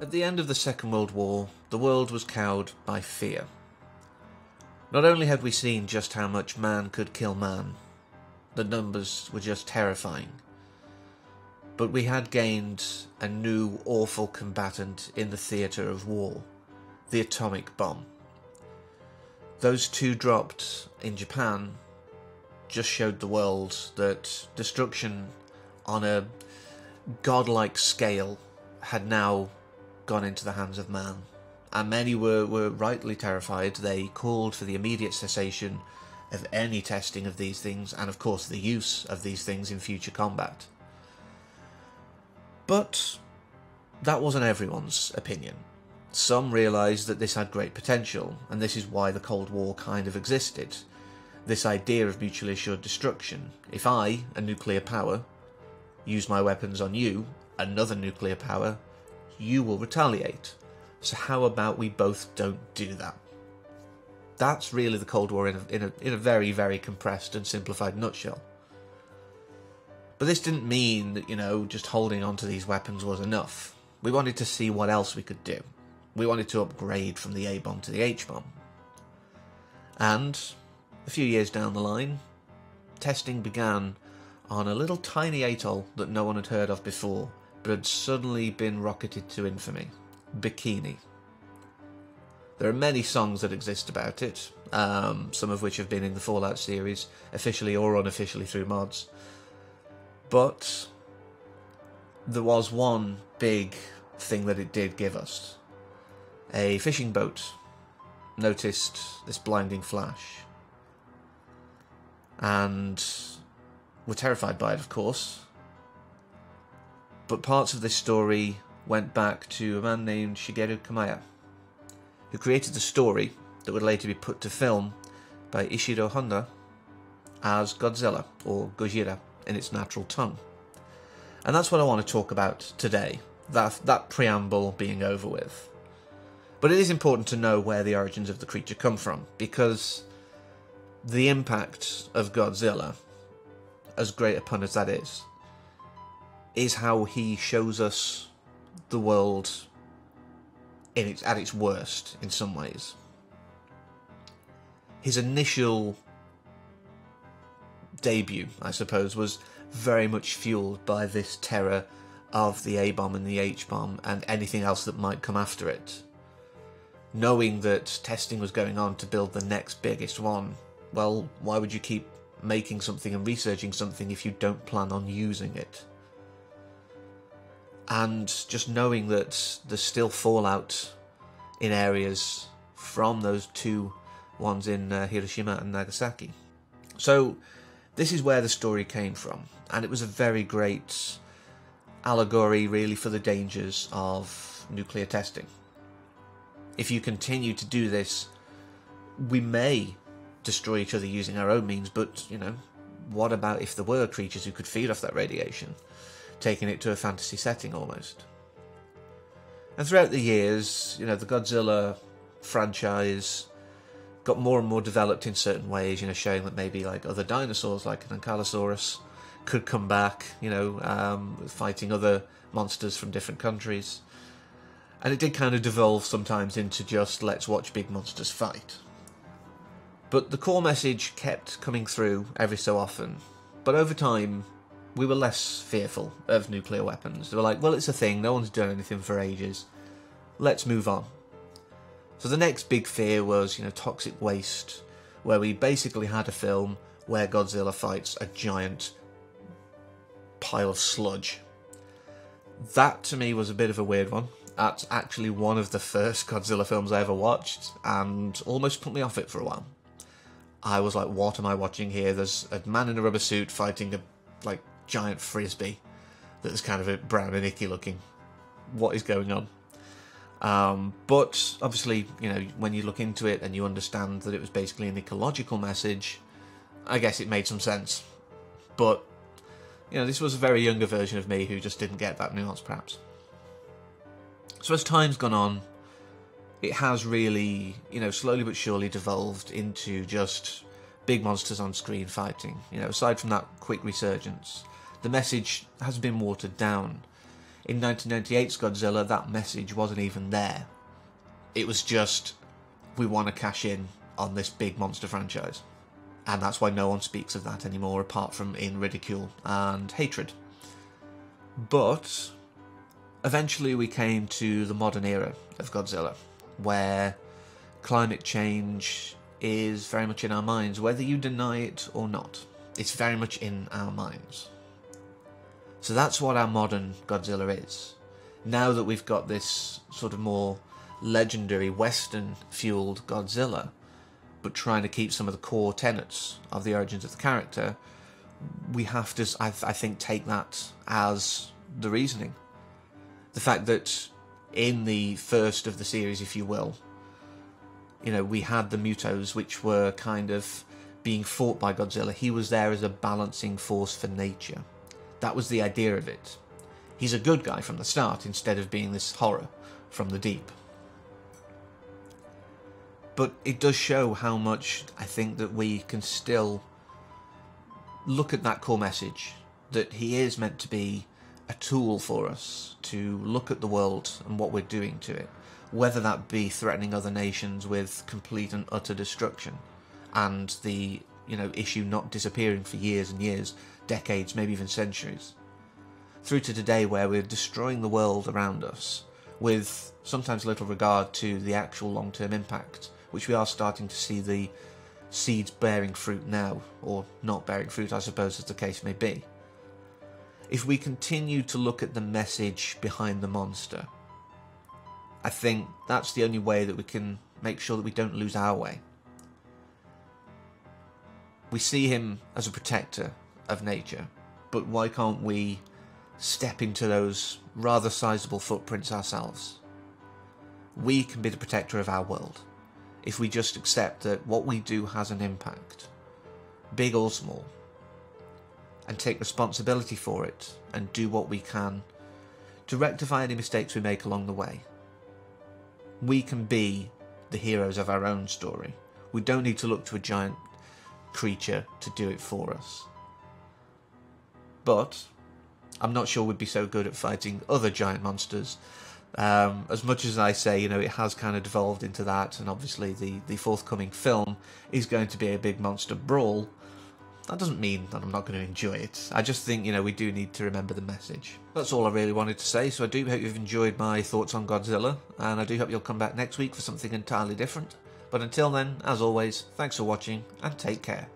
At the end of the Second World War, the world was cowed by fear. Not only had we seen just how much man could kill man, the numbers were just terrifying, but we had gained a new awful combatant in the theatre of war, the atomic bomb. Those two dropped in Japan just showed the world that destruction on a godlike scale had now gone into the hands of man, and many were rightly terrified. They called for the immediate cessation of any testing of these things, and of course the use of these things in future combat. But that wasn't everyone's opinion. Some realised that this had great potential, and this is why the Cold War kind of existed. This idea of mutually assured destruction. If I, a nuclear power, use my weapons on you, another nuclear power, you will retaliate. So how about we both don't do that? That's really the Cold War in a very, very compressed and simplified nutshell. But this didn't mean that, just holding on to these weapons was enough. We wanted to see what else we could do. We wanted to upgrade from the A-bomb to the H-bomb. And a few years down the line, testing began on a little tiny atoll that no one had heard of before, but had suddenly been rocketed to infamy. Bikini. There are many songs that exist about it, some of which have been in the Fallout series, officially or unofficially through mods. But there was one big thing that it did give us. A fishing boat noticed this blinding flash, and were terrified by it, of course. But parts of this story went back to a man named Shigeru Kamiya, who created the story that would later be put to film by Ishiro Honda as Godzilla, or Gojira in its natural tongue. And that's what I want to talk about today, that preamble being over with. But it is important to know where the origins of the creature come from, because the impact of Godzilla, as great a pun as that is how he shows us the world at its worst in some ways. His initial debut, I suppose, was very much fueled by this terror of the A-bomb and the H-bomb and anything else that might come after it. Knowing that testing was going on to build the next biggest one, well, why would you keep making something and researching something if you don't plan on using it? And just knowing that there's still fallout in areas from those two ones in Hiroshima and Nagasaki. So this is where the story came from, and it was a very great allegory really for the dangers of nuclear testing. If you continue to do this, we may destroy each other using our own means, but, what about if there were creatures who could feed off that radiation? Taking it to a fantasy setting almost. And throughout the years, the Godzilla franchise got more and more developed in certain ways, showing that maybe like other dinosaurs like an Ankylosaurus could come back, fighting other monsters from different countries. And it did kind of devolve sometimes into just let's watch big monsters fight. But the core message kept coming through every so often. But over time, we were less fearful of nuclear weapons. They were like, well, it's a thing, no one's done anything for ages. Let's move on. So the next big fear was, toxic waste, where we basically had a film where Godzilla fights a giant pile of sludge. That, to me, was a bit of a weird one. That's actually one of the first Godzilla films I ever watched, and almost put me off it for a while. I was like, what am I watching here? There's a man in a rubber suit fighting a, giant frisbee that's kind of a brown and icky looking. What is going on? But obviously, when you look into it and you understand that it was basically an ecological message, I guess it made some sense. But, this was a very younger version of me who just didn't get that nuance, perhaps. So as time's gone on, it has really, slowly but surely devolved into just big monsters on screen fighting. Aside from that quick resurgence, the message has been watered down. In 1998's Godzilla, that message wasn't even there. It was just, we want to cash in on this big monster franchise. And that's why no one speaks of that anymore, apart from in ridicule and hatred. But eventually we came to the modern era of Godzilla, where climate change is very much in our minds, whether you deny it or not. It's very much in our minds. So that's what our modern Godzilla is. Now that we've got this sort of more legendary Western-fueled Godzilla, but trying to keep some of the core tenets of the origins of the character, we have to, I think, take that as the reasoning. The fact that in the first of the series, if you will, you know, we had the Mutos, which were kind of being fought by Godzilla. He was there as a balancing force for nature. That was the idea of it. He's a good guy from the start, instead of being this horror from the deep. But it does show how much I think that we can still look at that core message, that he is meant to be a tool for us to look at the world and what we're doing to it, whether that be threatening other nations with complete and utter destruction, and the, you know, issue not disappearing for years and years, decades, maybe even centuries, through to today where we're destroying the world around us with sometimes little regard to the actual long-term impact, which we are starting to see the seeds bearing fruit now, or not bearing fruit, I suppose, as the case may be. If we continue to look at the message behind the monster, I think that's the only way that we can make sure that we don't lose our way. We see him as a protector of nature, but why can't we step into those rather sizable footprints ourselves? We can be the protector of our world if we just accept that what we do has an impact, big or small, and take responsibility for it and do what we can to rectify any mistakes we make along the way. We can be the heroes of our own story. We don't need to look to a giant creature to do it for us. But I'm not sure we'd be so good at fighting other giant monsters. As much as I say, you know, it has kind of devolved into that, and obviously the forthcoming film is going to be a big monster brawl, that doesn't mean that I'm not going to enjoy it. I just think, you know, we do need to remember the message. That's all I really wanted to say, so I do hope you've enjoyed my thoughts on Godzilla, and I do hope you'll come back next week for something entirely different. But until then, as always, thanks for watching, and take care.